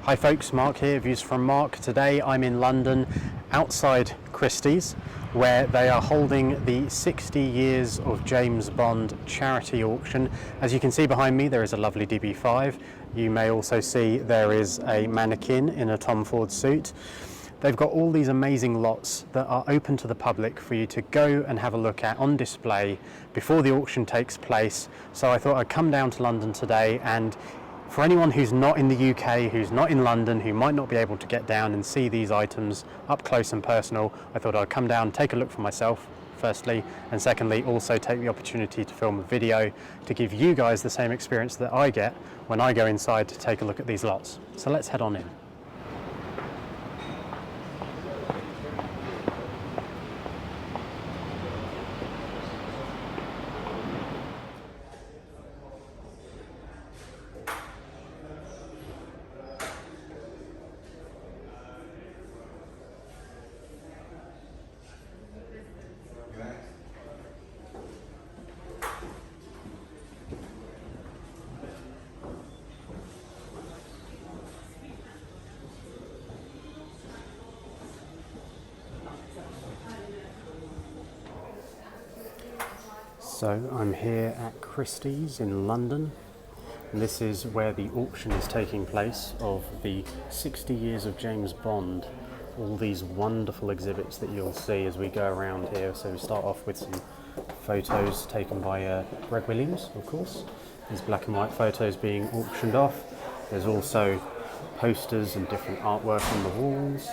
Hi folks, Mark here, Views from Mark. Today I'm in London outside Christie's where they are holding the 60 Years of James Bond charity auction. As you can see behind me there is a lovely DB5. You may also see there is a mannequin in a Tom Ford suit. They've got all these amazing lots that are open to the public for you to go and have a look at on display before the auction takes place. So I thought I'd come down to London today, and for anyone who's not in the UK, who's not in London, who might not be able to get down and see these items up close and personal, I thought I'd come down, take a look for myself, firstly, and secondly, also take the opportunity to film a video to give you guys the same experience that I get when I go inside to take a look at these lots. So let's head on in. So I'm here at Christie's in London, and this is where the auction is taking place of the 60 Years of James Bond. All these wonderful exhibits that you'll see as we go around here. So we start off with some photos taken by Greg Williams, of course. These black and white photos being auctioned off. There's also posters and different artwork on the walls,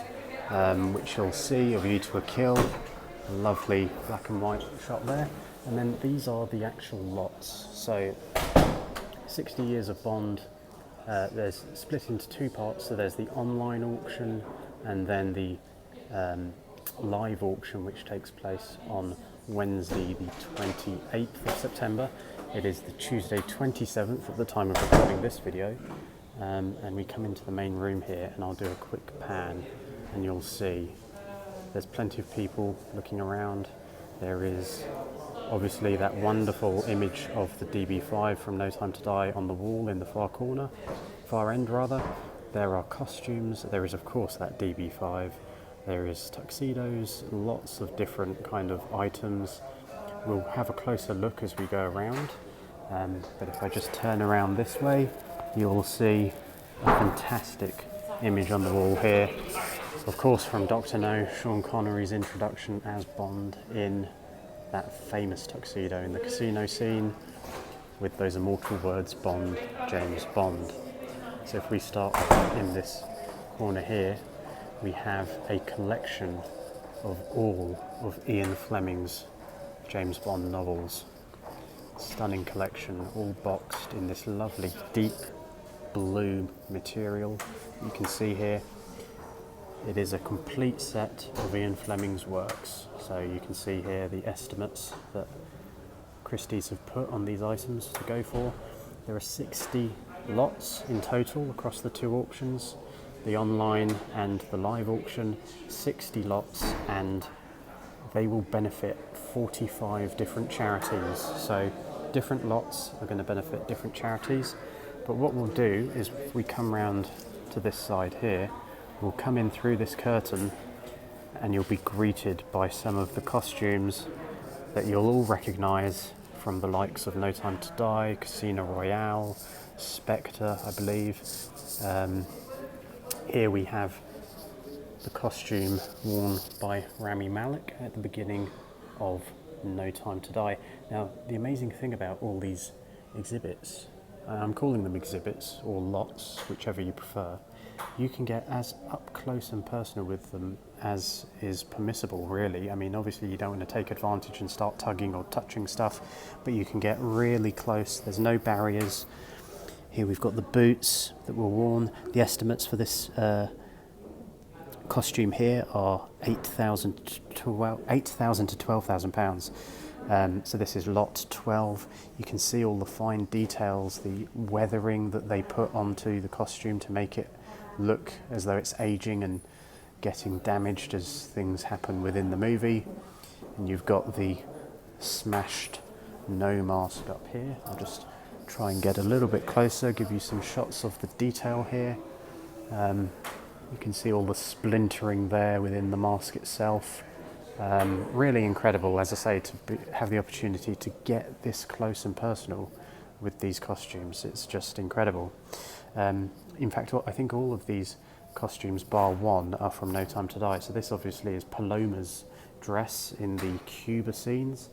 which you'll see, A View to a Kill, a lovely black and white shot there. And then these are the actual lots. So 60 Years of Bond, there's split into two parts. So there's the online auction and then the live auction, which takes place on Wednesday the 28th of September. It is the Tuesday 27th at the time of recording this video. And we come into the main room here, and I'll do a quick pan and you'll see there's plenty of people looking around. There is obviously that wonderful image of the DB5 from No Time to Die on the wall in the far end rather. There are costumes, there is of course that DB5, there is tuxedos, lots of different kind of items. We'll have a closer look as we go around, but if I just turn around this way, you'll see a fantastic image on the wall here. Of course from Dr. No, Sean Connery's introduction as Bond in that famous tuxedo in the casino scene with those immortal words, Bond, James Bond. So if we start in this corner here, we have a collection of all of Ian Fleming's James Bond novels. Stunning collection, all boxed in this lovely deep blue material. You can see here it is a complete set of Ian Fleming's works. So you can see here the estimates that Christie's have put on these items to go for. There are 60 lots in total across the two auctions, the online and the live auction, 60 lots, and they will benefit 45 different charities. So different lots are going to benefit different charities. But what we'll do is, if we come round to this side here, we'll come in through this curtain and you'll be greeted by some of the costumes that you'll all recognise from the likes of No Time to Die, Casino Royale, Spectre, I believe. Here we have the costume worn by Rami Malek at the beginning of No Time to Die. Now, the amazing thing about all these exhibits, I'm calling them exhibits or lots, whichever you prefer, you can get as up close and personal with them as is permissible, really. I mean, obviously you don't want to take advantage and start tugging or touching stuff, but you can get really close. There's no barriers. Here we've got the boots that were worn. The estimates for this costume here are £8,000 to £12,000. So this is lot 12. You can see all the fine details, the weathering that they put onto the costume to make it look as though it's aging and getting damaged as things happen within the movie. And you've got the smashed No mask up here. I'll just try and get a little bit closer, give you some shots of the detail here. You can see all the splintering there within the mask itself. Really incredible, as I say, to have the opportunity to get this close and personal with these costumes. It's just incredible. In fact, I think all of these costumes, bar one, are from No Time to Die. So this obviously is Paloma's dress in the Cuba scenes.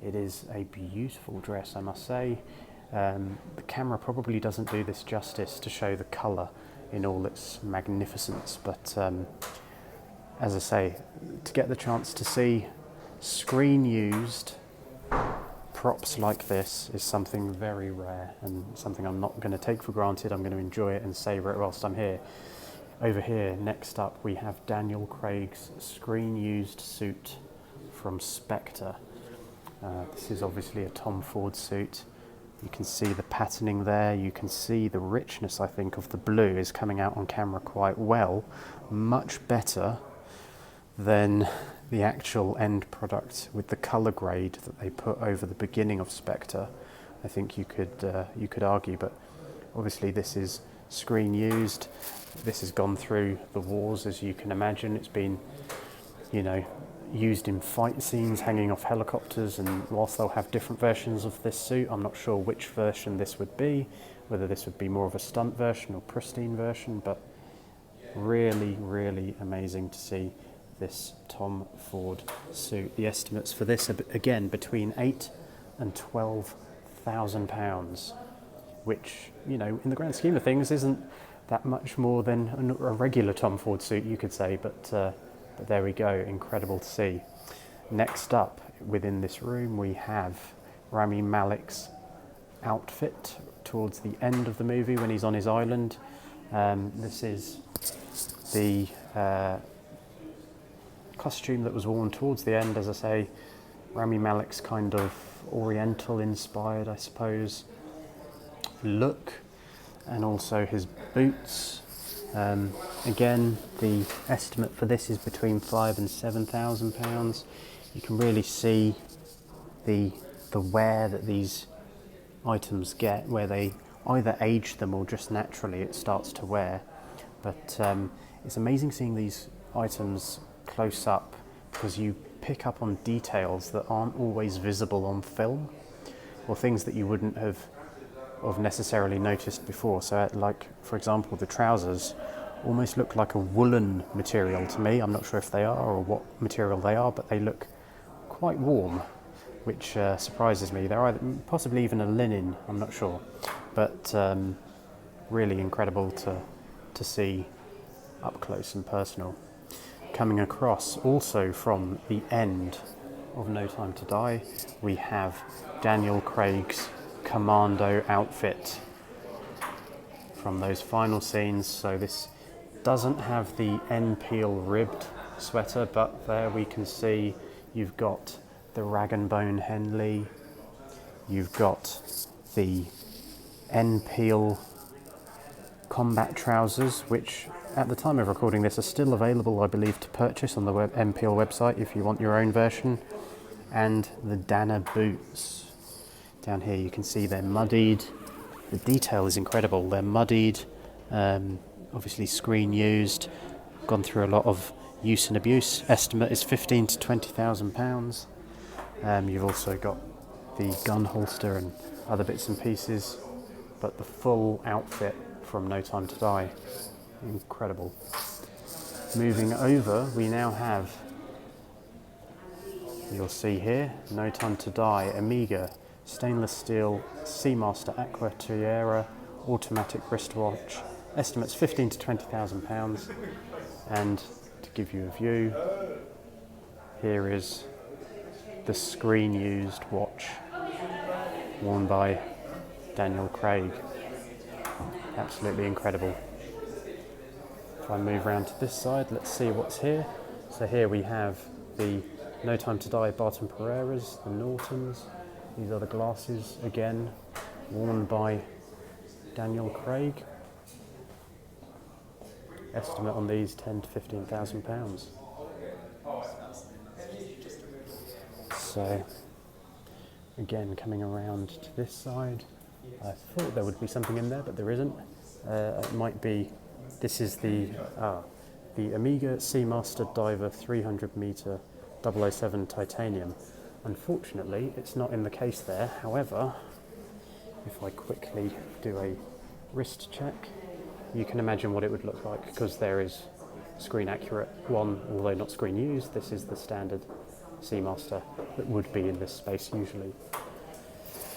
It is a beautiful dress, I must say. The camera probably doesn't do this justice to show the colour in all its magnificence, but as I say, to get the chance to see screen used props like this is something very rare and something I'm not going to take for granted. I'm going to enjoy it and savour it whilst I'm here. Over here, next up, we have Daniel Craig's screen used suit from Spectre. This is obviously a Tom Ford suit. You can see the patterning there, you can see the richness, I think, of the blue is coming out on camera quite well, much better than the actual end product with the colour grade that they put over the beginning of Spectre. I think you could argue, but obviously this is screen used. This has gone through the wars, as you can imagine. It's been, used in fight scenes, hanging off helicopters, and whilst they'll have different versions of this suit, I'm not sure which version this would be, whether this would be more of a stunt version or pristine version, but really, really amazing to see this Tom Ford suit. The estimates for this are, again, between £8,000 and £12,000, which, in the grand scheme of things isn't that much more than a regular Tom Ford suit, you could say, but there we go, incredible to see. Next up, within this room, we have Rami Malek's outfit towards the end of the movie when he's on his island. This is the costume that was worn towards the end, as I say. Rami Malek's kind of oriental inspired, I suppose, look, and also his boots. Again, the estimate for this is between £5,000 and £7,000. You can really see the wear that these items get, where they either age them or just naturally it starts to wear. But it's amazing seeing these items close up, because you pick up on details that aren't always visible on film, or things that you wouldn't have necessarily noticed before. So like, for example, the trousers almost look like a woolen material to me. I'm not sure if they are or what material they are, but they look quite warm, which surprises me. They're either possibly even a linen, I'm not sure, but really incredible to see up close and personal. Coming across also from the end of No Time to Die, we have Daniel Craig's commando outfit from those final scenes. So this doesn't have the end peel ribbed sweater, but there we can see you've got the rag and bone Henley, you've got the end peel combat trousers, which at the time of recording this are still available, I believe, to purchase on the MPL website if you want your own version, and the Dana boots. Down here you can see they're muddied. The detail is incredible. They're muddied, obviously screen used, gone through a lot of use and abuse. Estimate is £15,000 to £20,000. You've also got the gun holster and other bits and pieces, but the full outfit from No Time to Die, incredible. Moving over, we now have, you'll see here, No Time to Die Amiga stainless steel Seamaster Aqua Tierra automatic wristwatch. Estimates £15,000 to £20,000. And to give you a view, here is the screen used watch worn by Daniel Craig. Absolutely incredible. If I move around to this side, let's see what's here. So here we have the No Time to Die Barton Pereiras, the Nortons. These are the glasses, again, worn by Daniel Craig. Estimate on these £10,000 to £15,000. So, again, coming around to this side, I thought there would be something in there, but there isn't. It might be This is the Amiga Seamaster Diver 300 meter 007 titanium. Unfortunately, it's not in the case there. However, if I quickly do a wrist check, you can imagine what it would look like, because there is screen accurate one, although not screen used. This is the standard Seamaster that would be in this space usually.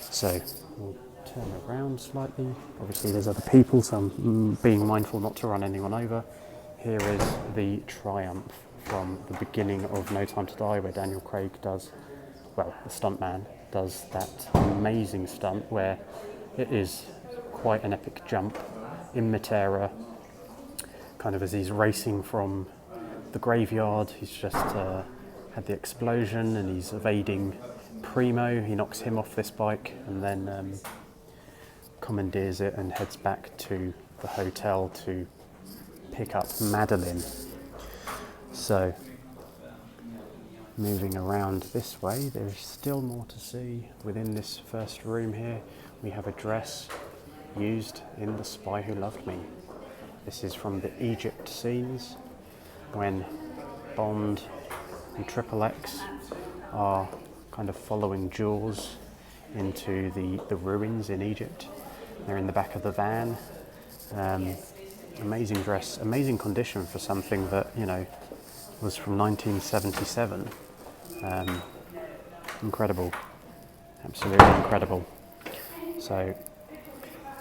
So we'll turn around slightly. Obviously there's other people, so I'm being mindful not to run anyone over. Here is the Triumph from the beginning of No Time to Die, where Daniel Craig does, well, the stuntman does that amazing stunt where it is quite an epic jump in Matera, kind of as he's racing from the graveyard. He's just had the explosion and he's evading Primo. He knocks him off this bike and then commandeers it and heads back to the hotel to pick up Madeline. So moving around this way, there's still more to see. Within this first room here, we have a dress used in The Spy Who Loved Me. This is from the Egypt scenes when Bond and XXX are kind of following Jaws into the ruins in Egypt. They're in the back of the van. Amazing dress, amazing condition for something that, you know, was from 1977. Incredible, absolutely incredible. So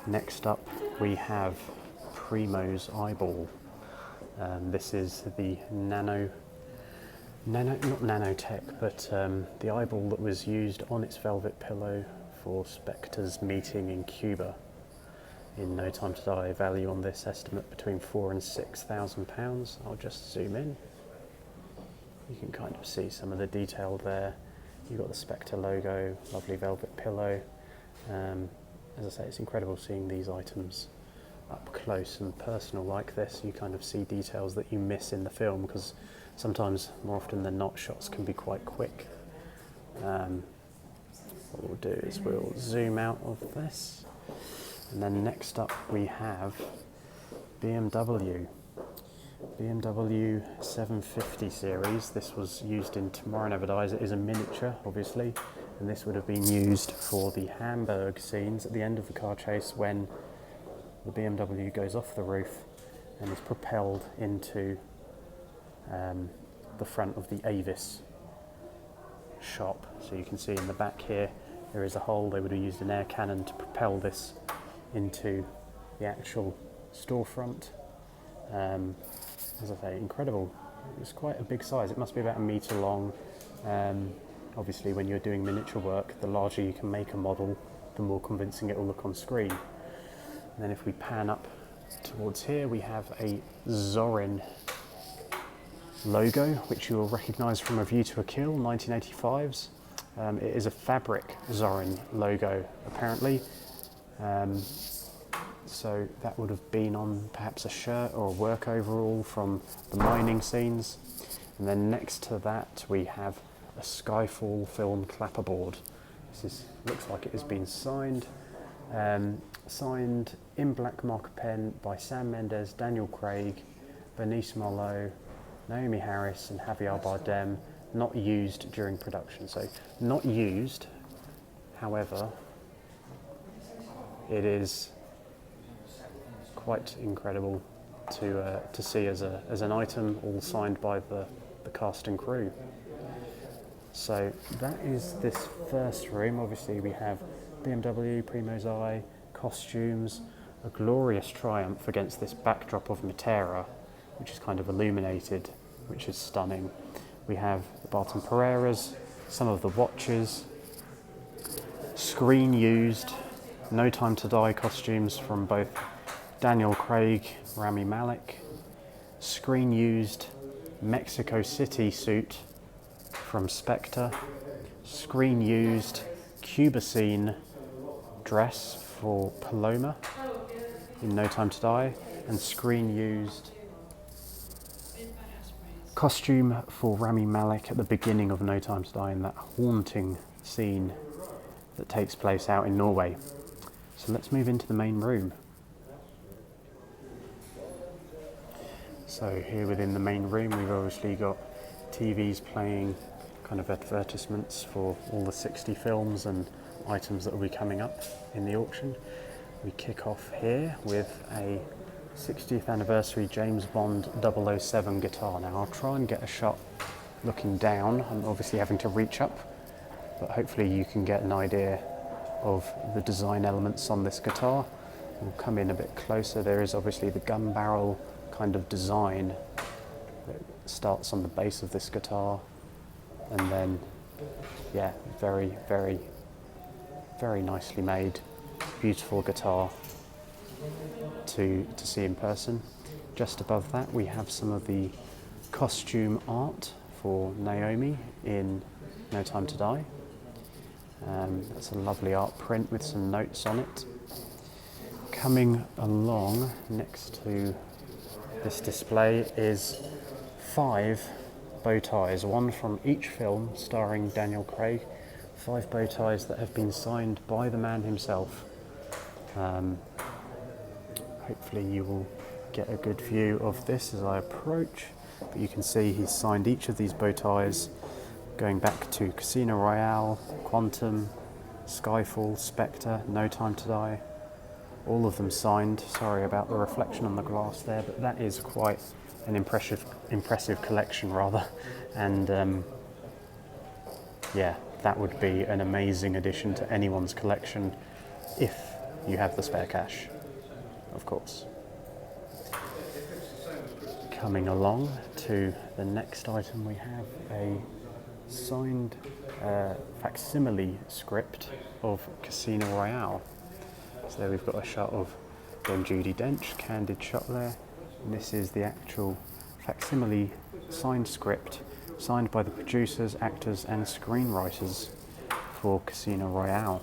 next up we have Primo's eyeball. This is the not nanotech, but the eyeball that was used on its velvet pillow for Spectre's meeting in Cuba in No Time to Die. Value on this estimate between £4,000 and £6,000. I'll just zoom in. You can kind of see some of the detail there. You've got the Spectre logo, lovely velvet pillow. As I say, it's incredible seeing these items up close and personal like this. You kind of see details that you miss in the film, because sometimes, more often than not, shots can be quite quick. What we'll do is we'll zoom out of this, and then next up we have BMW 750 series. This was used in Tomorrow Never Dies. It is a miniature, obviously, and this would have been used for the Hamburg scenes at the end of the car chase when the BMW goes off the roof and is propelled into the front of the Avis shop. So you can see in the back here there is a hole. They would have used an air cannon to propel this into the actual storefront. As I say, incredible. It's quite a big size. It must be about a metre long. Obviously when you're doing miniature work, the larger you can make a model, the more convincing it will look on screen. And then if we pan up towards here, we have a Zorin logo, which you will recognise from A View to a Kill, 1985's. It is a fabric Zorin logo, apparently. So that would have been on perhaps a shirt or a work overall from the mining scenes. And then next to that we have a Skyfall film clapperboard. This looks like it has been signed. Signed in black marker pen by Sam Mendes, Daniel Craig, Bernice Marlowe, Naomi Harris and Javier Bardem. Not used during production. So not used, however, it is quite incredible to see as an item, all signed by the cast and crew. So that is this first room. Obviously we have BMW, Primo's Eye, costumes, a glorious Triumph against this backdrop of Matera, which is kind of illuminated, which is stunning. We have the Barton Pereiras, some of the watches, screen used, No Time to Die costumes from both Daniel Craig, Rami Malek, screen used Mexico City suit from Spectre, screen used Cuba scene dress for Paloma in No Time to Die, and screen used costume for Rami Malek at the beginning of No Time to Die in that haunting scene that takes place out in Norway. So let's move into the main room. So here within the main room, we've obviously got TVs playing kind of advertisements for all the 60 films and items that will be coming up in the auction. We kick off here with a 60th anniversary James Bond 007 guitar. Now I'll try and get a shot looking down. I'm obviously having to reach up, but hopefully you can get an idea of the design elements on this guitar. We'll come in a bit closer. There is obviously the gun barrel kind of design that starts on the base of this guitar, and then yeah, very nicely made, beautiful guitar to see in person. Just above that we have some of the costume art for Naomi in No Time to Die. That's a lovely art print with some notes on it. Coming along next to this display is 5 bow ties, one from each film starring Daniel Craig. 5 bow ties that have been signed by the man himself. Hopefully you will get a good view of this as I approach, but you can see he's signed each of these bow ties going back to Casino Royale, Quantum, Skyfall, Spectre, No Time to Die. All of them signed. Sorry about the reflection on the glass there, but that is quite an impressive collection rather. And yeah, that would be an amazing addition to anyone's collection if you have the spare cash, of course. Coming along to the next item, we have a signed facsimile script of Casino Royale. So there we've got a shot of Dame Judi Dench, candid shot there. And this is the actual facsimile signed script, signed by the producers, actors and screenwriters for Casino Royale.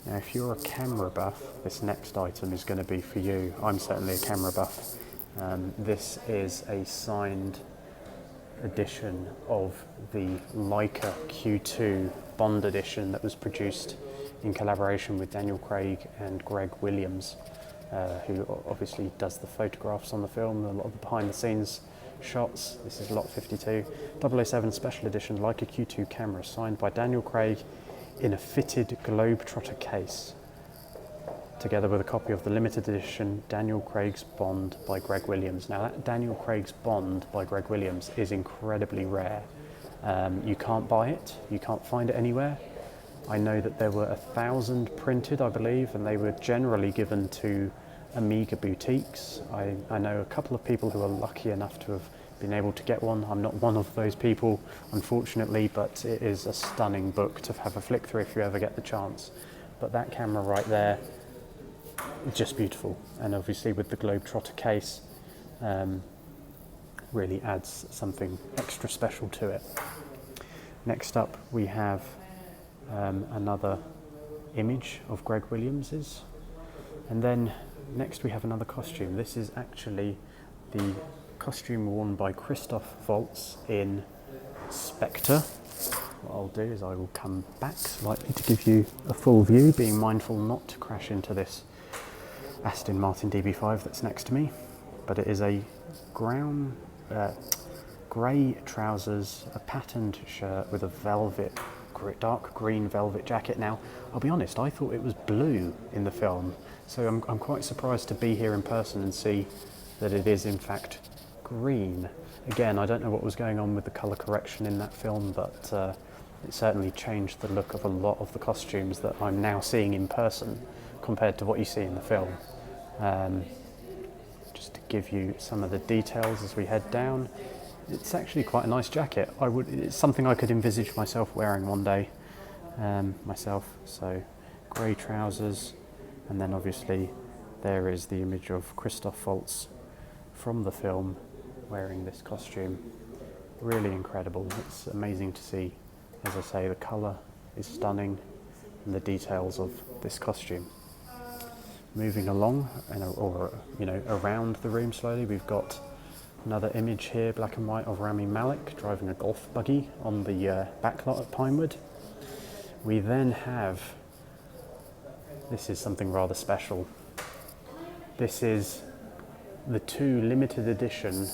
Now if you're a camera buff, this next item is going to be for you. I'm certainly a camera buff. This is a signed edition of the Leica Q2 Bond edition that was produced in collaboration with Daniel Craig and Greg Williams, who obviously does the photographs on the film, a lot of the behind the scenes shots. This is lot 52. 007 Special Edition Leica Q2 camera signed by Daniel Craig in a fitted Globetrotter case, together with a copy of the limited edition Daniel Craig's Bond by Greg Williams. Now that Daniel Craig's Bond by Greg Williams is incredibly rare. You can't buy it, you can't find it anywhere. I know that there were 1,000 printed, I believe, and they were generally given to Amiga boutiques. I know a couple of people who are lucky enough to have been able to get one. I'm not one of those people, unfortunately, but it is a stunning book to have a flick through if you ever get the chance. But that camera right there, just beautiful, and obviously with the Globetrotter case, really adds something extra special to it. Next up we have another image of Greg Williams's, and then next we have another costume. This is actually the costume worn by Christoph Waltz in Spectre. What I'll do is I will come back slightly to give you a full view, being mindful not to crash into this Aston Martin DB5 that's next to me, but it is a grey trousers, a patterned shirt with a dark green velvet jacket. Now, I'll be honest, I thought it was blue in the film, so I'm quite surprised to be here in person and see that it is in fact green. Again, I don't know what was going on with the colour correction in that film, but it certainly changed the look of a lot of the costumes that I'm now seeing in person compared to what you see in the film. Just to give you some of the details as we head down, it's actually quite a nice jacket. It's something I could envisage myself wearing one day, myself. So grey trousers, and then obviously there is the image of Christoph Waltz from the film wearing this costume. Really incredible. It's amazing to see. As I say, the colour is stunning and the details of this costume. Moving along, around the room slowly, we've got another image here, black and white, of Rami Malek driving a golf buggy on the backlot at Pinewood. We then have, this is something rather special. This is the two limited edition,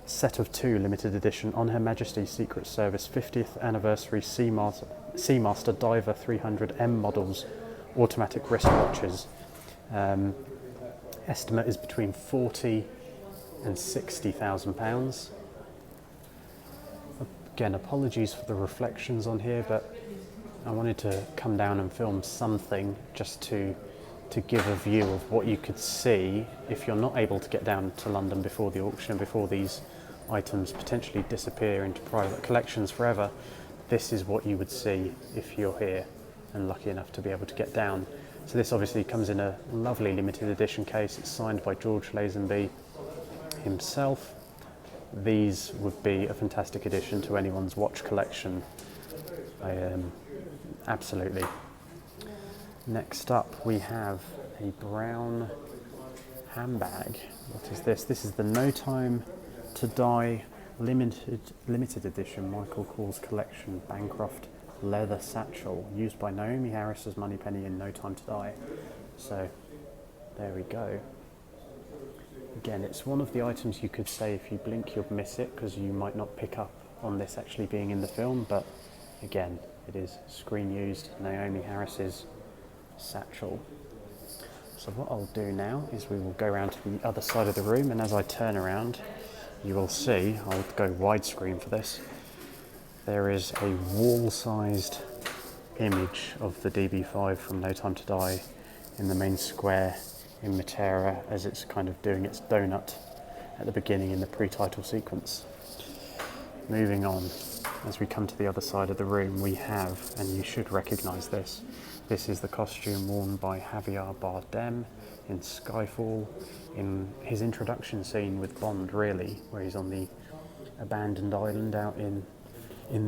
set of two limited edition On Her Majesty's Secret Service 50th Anniversary Seamaster Diver 300M models automatic wristwatches. Estimate is between £40,000 and £60,000. Again, apologies for the reflections on here, but I wanted to come down and film something just to give a view of what you could see if you're not able to get down to London before the auction, before these items potentially disappear into private collections forever. This is what you would see if you're here and lucky enough to be able to get down. So this obviously comes in a lovely limited edition case. It's signed by George Lazenby himself. These would be a fantastic addition to anyone's watch collection. Absolutely. Next up we have a brown handbag. What is this? This is the No Time to Die limited edition Michael Kors collection Bancroft leather satchel, used by Naomi Harris as Moneypenny in No Time to Die. So there we go. Again, it's one of the items you could say if you blink you'll miss it, because you might not pick up on this actually being in the film, but again, it is screen used Naomi Harris's satchel. So what I'll do now is we will go around to the other side of the room, and as I turn around you will see, I'll go widescreen for this, there is a wall-sized image of the DB5 from No Time to Die in the main square in Matera as it's kind of doing its donut at the beginning in the pre-title sequence. Moving on, as we come to the other side of the room, we have, and you should recognise this, this is the costume worn by Javier Bardem in Skyfall, in his introduction scene with Bond, really, where he's on the abandoned island out in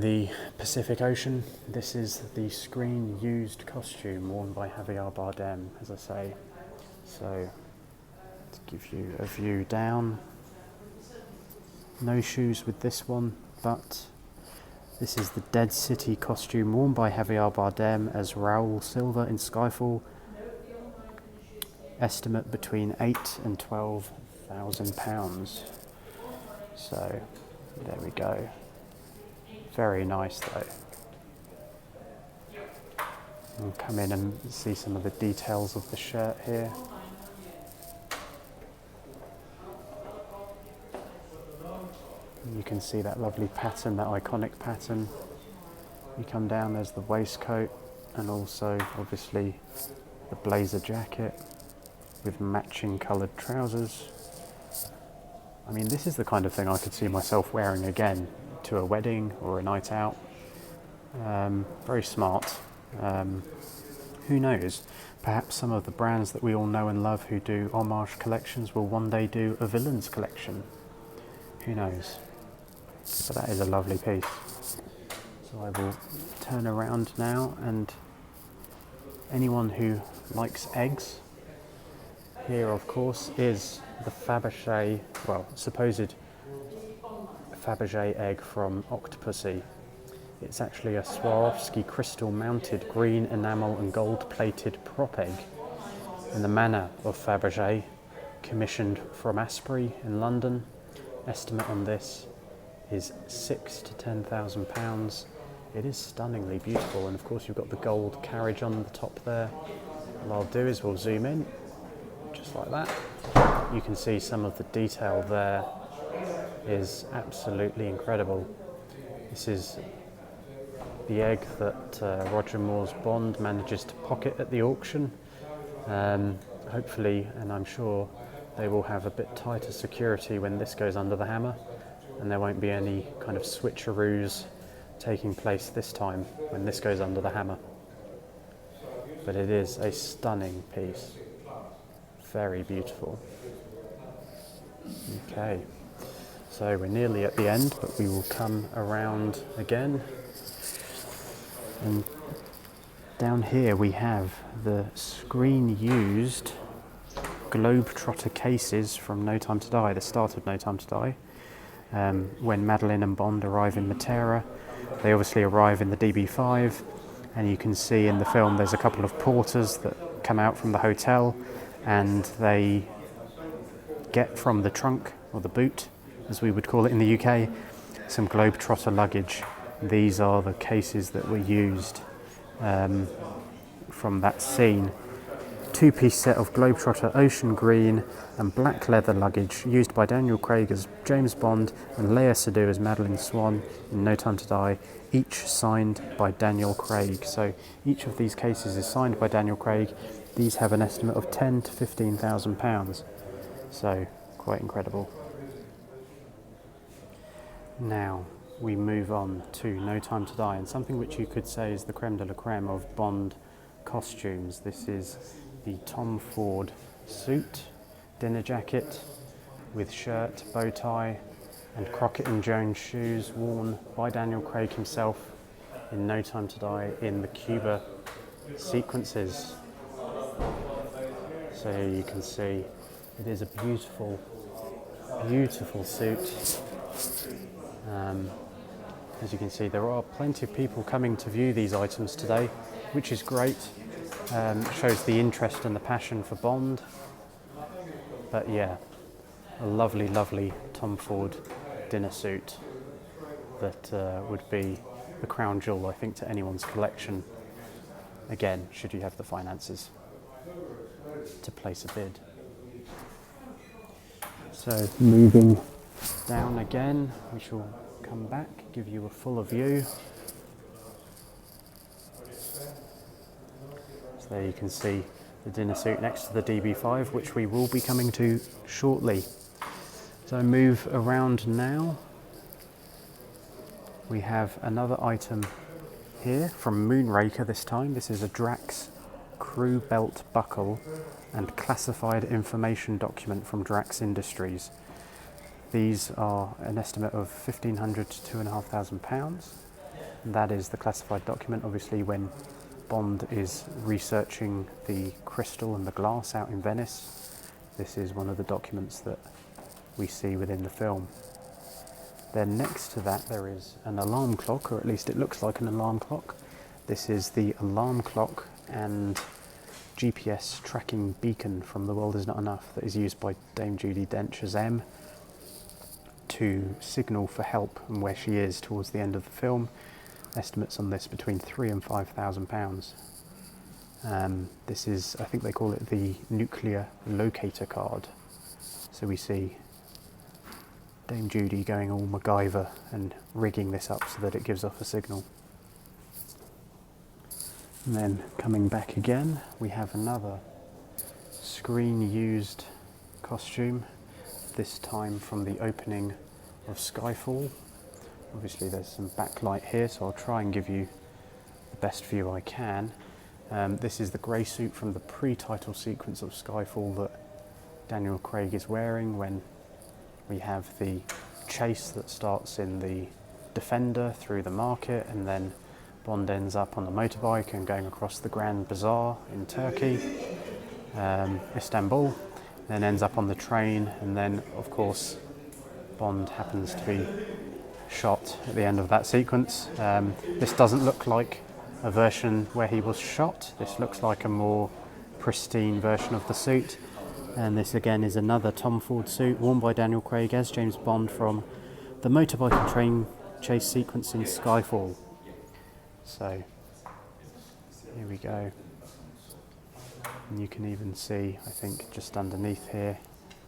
the Pacific Ocean. This is the screen-used costume worn by Javier Bardem, as I say. So, to give you a view down, no shoes with this one, but this is the Dead City costume worn by Javier Bardem as Raoul Silva in Skyfall. Estimate between £8,000 and £12,000. So, there we go. Very nice though. We'll come in and see some of the details of the shirt here. You can see that lovely pattern, that iconic pattern. You come down, there's the waistcoat, and also obviously the blazer jacket with matching coloured trousers. I mean, this is the kind of thing I could see myself wearing again to a wedding or a night out. Very smart. Who knows? Perhaps some of the brands that we all know and love who do homage collections will one day do a villains collection. Who knows? But that is a lovely piece. So I will turn around now, and anyone who likes eggs, here of course is the Fabergé, well, supposed Fabergé egg from Octopussy. It's actually a Swarovski crystal mounted green enamel and gold plated prop egg in the manner of Fabergé, commissioned from Asprey in London. Estimate on this is £6,000 to £10,000. It is stunningly beautiful, and of course you've got the gold carriage on the top there. What I'll do is we'll zoom in, just like that. You can see some of the detail there is absolutely incredible. This is the egg that Roger Moore's Bond manages to pocket at the auction. Hopefully, and I'm sure, they will have a bit tighter security when this goes under the hammer, and there won't be any kind of switcheroos taking place this time when this goes under the hammer. But it is a stunning piece. Very beautiful. Okay, so we're nearly at the end, but we will come around again. And down here we have the screen-used Globetrotter cases from No Time to Die, the start of No Time to Die. When Madeline and Bond arrive in Matera, they obviously arrive in the DB5, and you can see in the film there's a couple of porters that come out from the hotel, and they get from the trunk, or the boot, as we would call it in the UK, some Globetrotter luggage. These are the cases that were used from that scene. Two-piece set of Globetrotter ocean green and black leather luggage used by Daniel Craig as James Bond and Lea Seydoux as Madeline Swan in No Time to Die, each signed by Daniel Craig. So each of these cases is signed by Daniel Craig. These have an estimate of £10,000 to £15,000. So quite incredible. Now we move on to No Time to Die, and something which you could say is the creme de la creme of Bond costumes. This is the Tom Ford suit, dinner jacket with shirt, bow tie and Crockett and Jones shoes, worn by Daniel Craig himself in No Time to Die in the Cuba sequences. So here you can see it is a beautiful, beautiful suit. As you can see, there are plenty of people coming to view these items today, which is great. Shows the interest and the passion for Bond. But yeah, a lovely, lovely Tom Ford dinner suit that would be the crown jewel, I think, to anyone's collection. Again, should you have the finances to place a bid. So moving down again, we shall come back, give you a fuller view. So there you can see the dinner suit next to the DB5, which we will be coming to shortly. So move around now. We have another item here from Moonraker this time. This is a Drax crew belt buckle and classified information document from Drax Industries. These are an estimate of £1,500 to £2,500. That is the classified document. Obviously, when Bond is researching the crystal and the glass out in Venice, this is one of the documents that we see within the film. Then next to that there is an alarm clock, or at least it looks like an alarm clock. This is the alarm clock and GPS tracking beacon from The World Is Not Enough that is used by Dame Judi Dench as M to signal for help and where she is towards the end of the film. Estimates on this between £3,000 and £5,000. This is, I think they call it the nuclear locator card. So we see Dame Judi going all MacGyver and rigging this up so that it gives off a signal. And then coming back again, we have another screen used costume, this time from the opening of Skyfall. Obviously there's some backlight here, so I'll try and give you the best view I can. This is the grey suit from the pre-title sequence of Skyfall that Daniel Craig is wearing when we have the chase that starts in the Defender through the market, and then Bond ends up on the motorbike and going across the Grand Bazaar in Turkey, Istanbul, then ends up on the train, and then of course Bond happens to be shot at the end of that sequence. This doesn't look like a version where he was shot. This looks like a more pristine version of the suit. And this again is another Tom Ford suit worn by Daniel Craig as James Bond from the motorbike and train chase sequence in Skyfall. So here we go. And you can even see, I think, just underneath here,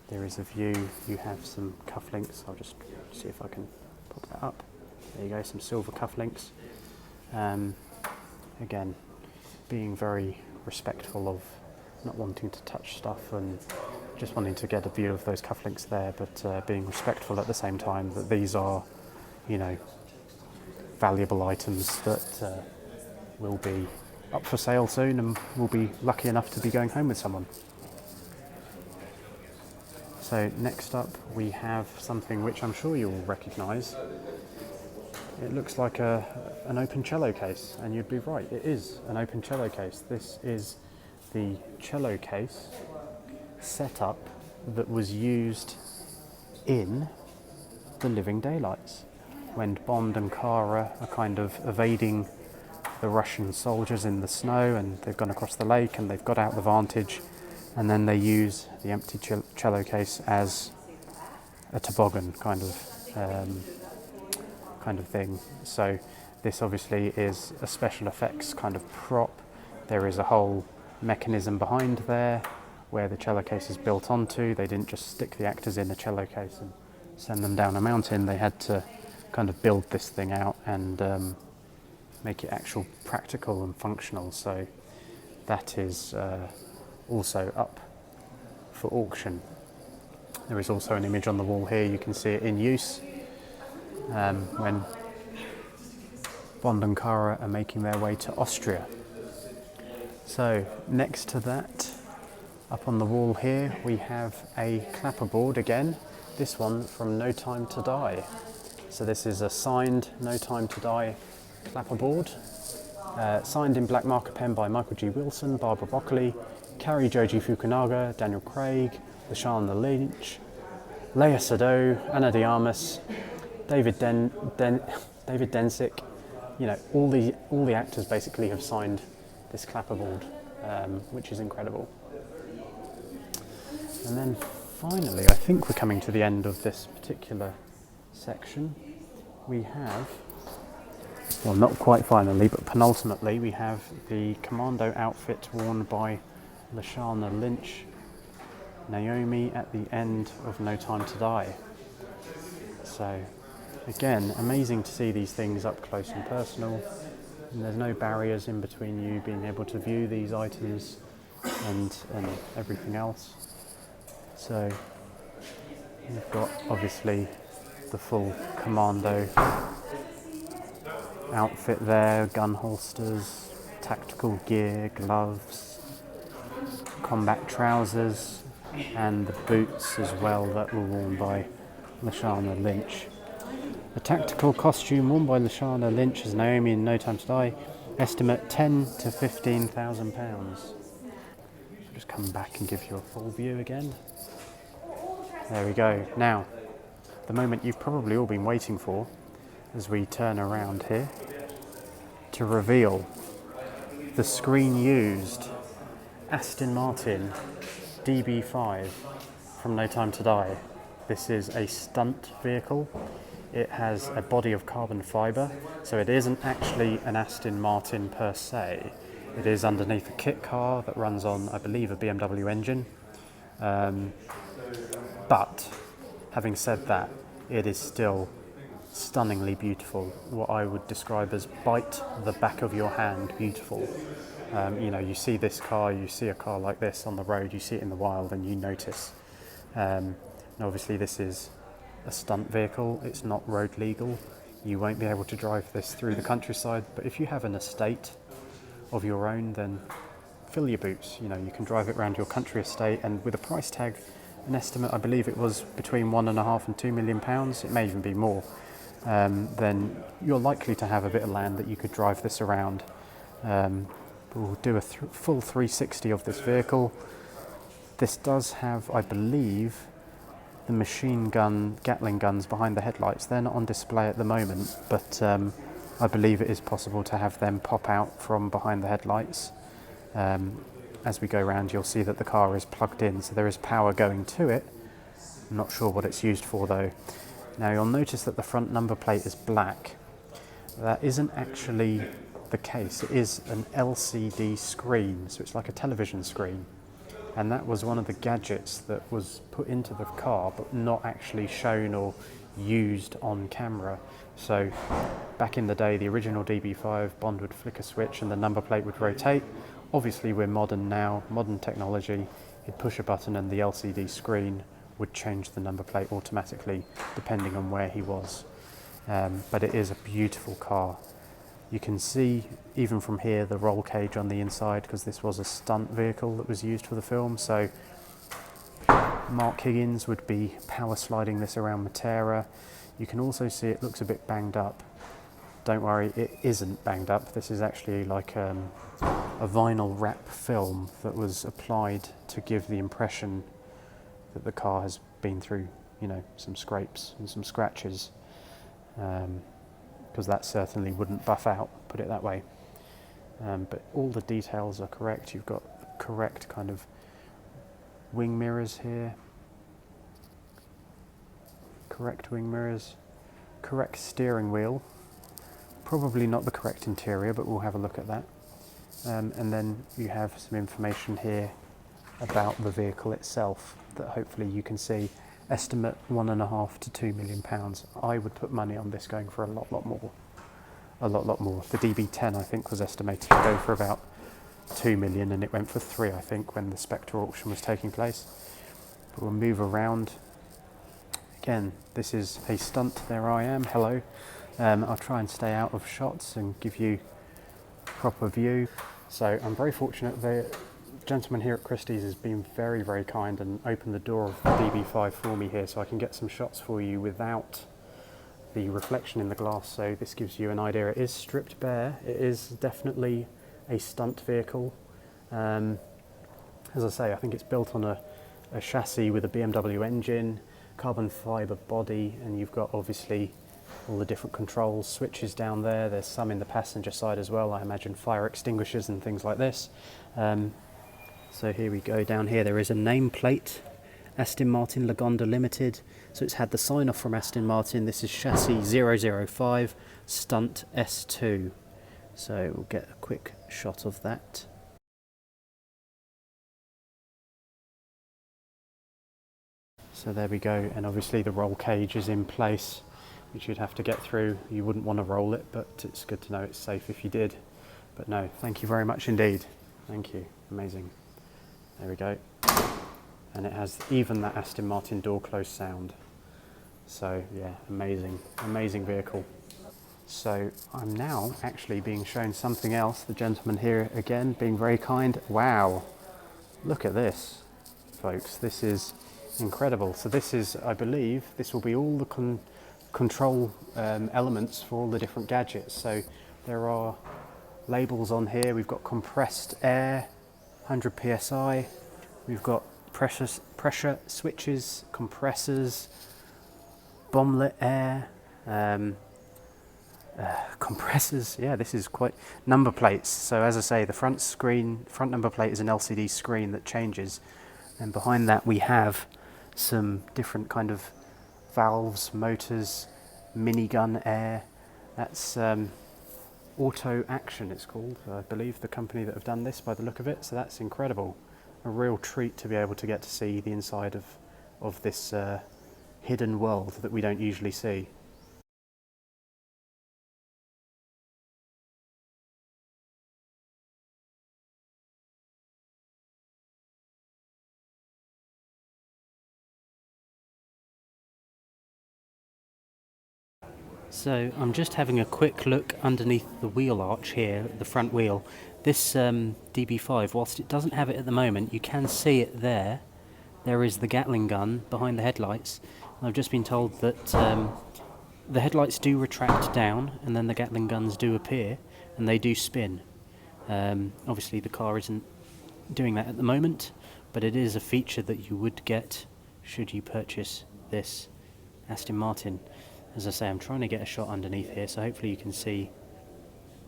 there is a view. You have some cufflinks. I'll just see if I can pop that up. There you go, some silver cufflinks. Again, being very respectful of not wanting to touch stuff and just wanting to get a view of those cufflinks there, but being respectful at the same time that these are, you know, valuable items that will be up for sale soon and we'll be lucky enough to be going home with someone. So next up we have something which I'm sure you'll recognise. It looks like an open cello case, and you'd be right, it is an open cello case. This is the cello case setup that was used in The Living Daylights, when Bond and Cara are kind of evading the Russian soldiers in the snow, and they've gone across the lake and they've got out the vantage. and then they use the empty cello case as a toboggan kind of thing. So this obviously is a special effects kind of prop. There is a whole mechanism behind there where the cello case is built onto. They didn't just stick the actors in a cello case and send them down a mountain. They had to kind of build this thing out and make it actual practical and functional. So that is also up for auction. There is also an image on the wall here. You can see it in use when Bond and Cara are making their way to Austria. So next to that, up on the wall here, we have a clapperboard again, this one from No Time to Die. So this is a signed No Time to Die clapperboard, signed in black marker pen by Michael G. Wilson, Barbara Broccoli, Cary Joji Fukunaga, Daniel Craig, Lashana Lynch, Leia Sado, Ana de Armas, David Densick. You know, all the actors basically have signed this clapperboard, which is incredible. And then finally, I think we're coming to the end of this particular section. We have, well, not quite finally, but penultimately, we have the commando outfit worn by Lashana Lynch, Naomi at the end of No Time to Die. So again, amazing to see these things up close and personal, and there's no barriers in between you being able to view these items and everything else. So you've got obviously the full commando outfit there, gun holsters, tactical gear, gloves, combat trousers, and the boots as well that were worn by Lashana Lynch. The tactical costume worn by Lashana Lynch as Naomi in No Time to Die, estimate £10,000 to £15,000. Just come back and give you a full view again. There we go. Now, the moment you've probably all been waiting for, as we turn around here, to reveal the screen used Aston Martin DB5 from No Time to Die. This is a stunt vehicle. It has a body of carbon fibre, so it isn't actually an Aston Martin per se. It is underneath a kit car that runs on, I believe, a BMW engine. But having said that, it is still stunningly beautiful. What I would describe as bite the back of your hand beautiful. You know, you see this car, you see a car like this on the road, you see it in the wild and you notice. And obviously this is a stunt vehicle, it's not road legal. You won't be able to drive this through the countryside, but if you have an estate of your own, then fill your boots. You know, you can drive it around your country estate, and with a price tag, an estimate, I believe it was between £1.5 and £2 million, it may even be more, then you're likely to have a bit of land that you could drive this around. We'll do a full 360 of this vehicle. This does have, I believe, the machine gun Gatling guns behind the headlights. They're not on display at the moment, but I believe it is possible to have them pop out from behind the headlights. As we go around, you'll see that the car is plugged in, so there is power going to it. I'm not sure what it's used for though. Now you'll notice that the front number plate is black. That isn't actually the case. It is an LCD screen, so it's like a television screen. And that was one of the gadgets that was put into the car, but not actually shown or used on camera. So back in the day, the original DB5, Bond would flick a switch and the number plate would rotate. Obviously we're modern now, modern technology. He'd push a button and the LCD screen would change the number plate automatically depending on where he was. But it is a beautiful car. You can see even from here the roll cage on the inside, because this was a stunt vehicle that was used for the film. So Mark Higgins would be power sliding this around Matera. You can also see it looks a bit banged up. Don't worry, it isn't banged up. This is actually like a vinyl wrap film that was applied to give the impression that the car has been through, you know, some scrapes and some scratches, because that certainly wouldn't buff out, put it that way. But all the details are correct. You've got the correct kind of wing mirrors here. Correct wing mirrors. Correct steering wheel. Probably not the correct interior, but we'll have a look at that. And then you have some information here about the vehicle itself that hopefully you can see. Estimate £1.5 to £2 million. I would put money on this going for a lot more. A lot more. The DB10 I think was estimated to go for about 2 million and it went for 3 I think when the Spectre auction was taking place. But we'll move around. Again, this is a stunt. There I am. Hello. I'll try and stay out of shots and give you proper view. So I'm very fortunate. The gentleman here at Christie's has been very kind and opened the door of the DB5 for me here so I can get some shots for you without the reflection in the glass. So this gives you an idea. It is stripped bare. It is definitely a stunt vehicle. As I say, I think it's built on a chassis with a BMW engine, carbon fibre body, and you've got obviously all the different controls, switches down there. There's some in the passenger side as well. I imagine fire extinguishers and things like this. So here we go. Down here there is a nameplate, Aston Martin Lagonda Limited. So it's had the sign off from Aston Martin. This is chassis 005 Stunt S2. So we'll get a quick shot of that. So there we go, and obviously the roll cage is in place, which you'd have to get through. You wouldn't want to roll it, but it's good to know it's safe if you did. But no, thank you very much indeed. Thank you, amazing. There we go. And it has even that Aston Martin door close sound. So yeah, amazing vehicle. So I'm now actually being shown something else. The gentleman here again being very kind. Wow, look at this, folks. This is incredible. So this is, I believe, this will be all the control elements for all the different gadgets. So there are labels on here. We've got compressed air, 100 psi. We've got pressure switches, compressors, bomblet air, compressors. Yeah, this is quite number plates. So as I say, the front number plate is an LCD screen that changes, and behind that we have some different kind of valves, motors, minigun air. That's Auto Action it's called, I believe, the company that have done this by the look of it. So that's incredible. A real treat to be able to get to see the inside of this hidden world that we don't usually see. So I'm just having a quick look underneath the wheel arch here, the front wheel. This DB5, whilst it doesn't have it at the moment, you can see it there. There is the Gatling gun behind the headlights. And I've just been told that the headlights do retract down and then the Gatling guns do appear and they do spin. Obviously the car isn't doing that at the moment, but it is a feature that you would get should you purchase this Aston Martin. As I say, I'm trying to get a shot underneath here, so hopefully you can see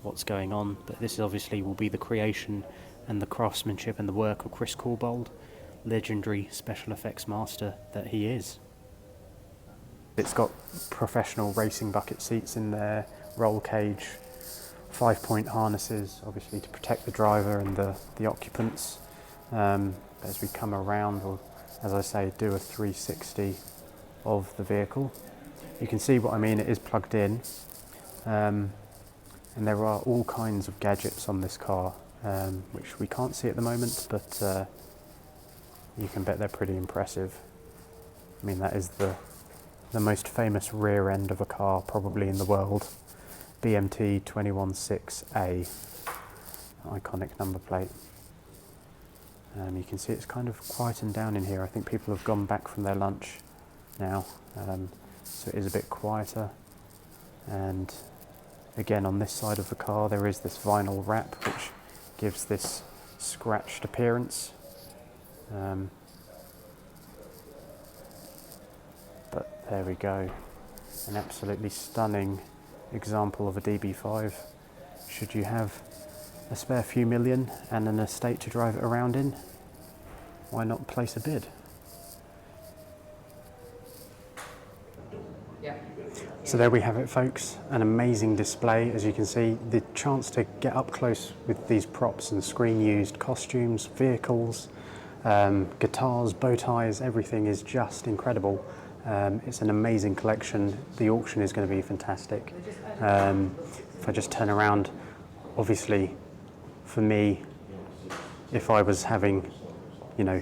what's going on. But this obviously will be the creation and the craftsmanship and the work of Chris Corbould, legendary special effects master that he is. It's got professional racing bucket seats in there, roll cage, 5-point harnesses, obviously to protect the driver and the occupants. As we come around, we'll, as I say, do a 360 of the vehicle. You can see what I mean, it is plugged in, and there are all kinds of gadgets on this car, which we can't see at the moment, but you can bet they're pretty impressive. I mean, that is the most famous rear end of a car probably in the world, BMT 216A, iconic number plate. You can see it's kind of quietened down in here. I think people have gone back from their lunch now. So it is a bit quieter, and again on this side of the car there is this vinyl wrap which gives this scratched appearance, but there we go, an absolutely stunning example of a DB5 should you have a spare few million and an estate to drive it around in. why not place a bid? So there we have it, folks, an amazing display. As you can see, the chance to get up close with these props and screen used costumes, vehicles, guitars, bow ties, everything is just incredible. It's an amazing collection. The auction is going to be fantastic. If I just turn around, obviously for me, if I was having, you know,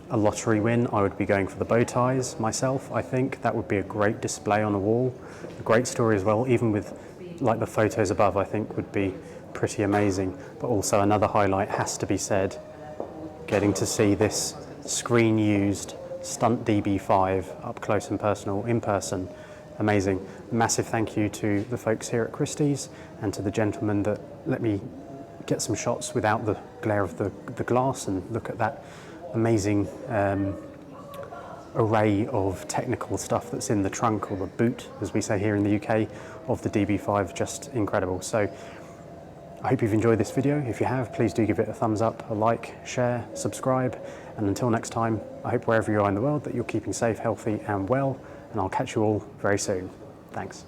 a lottery win, I would be going for the bow ties myself. I think that would be a great display on a wall. A great story as well, even with like the photos above, I think would be pretty amazing. But also another highlight has to be said, getting to see this screen used Stunt DB5 up close and personal in person. Amazing. Massive thank you to the folks here at Christie's and to the gentleman that let me get some shots without the glare of the glass and look at that amazing array of technical stuff that's in the trunk, or the boot as we say here in the UK, of the DB5. Just incredible. So I hope you've enjoyed this video. If you have, please do give it a thumbs up, a like, share, subscribe, and until next time, I hope wherever you are in the world that you're keeping safe, healthy and well, and I'll catch you all very soon. Thanks.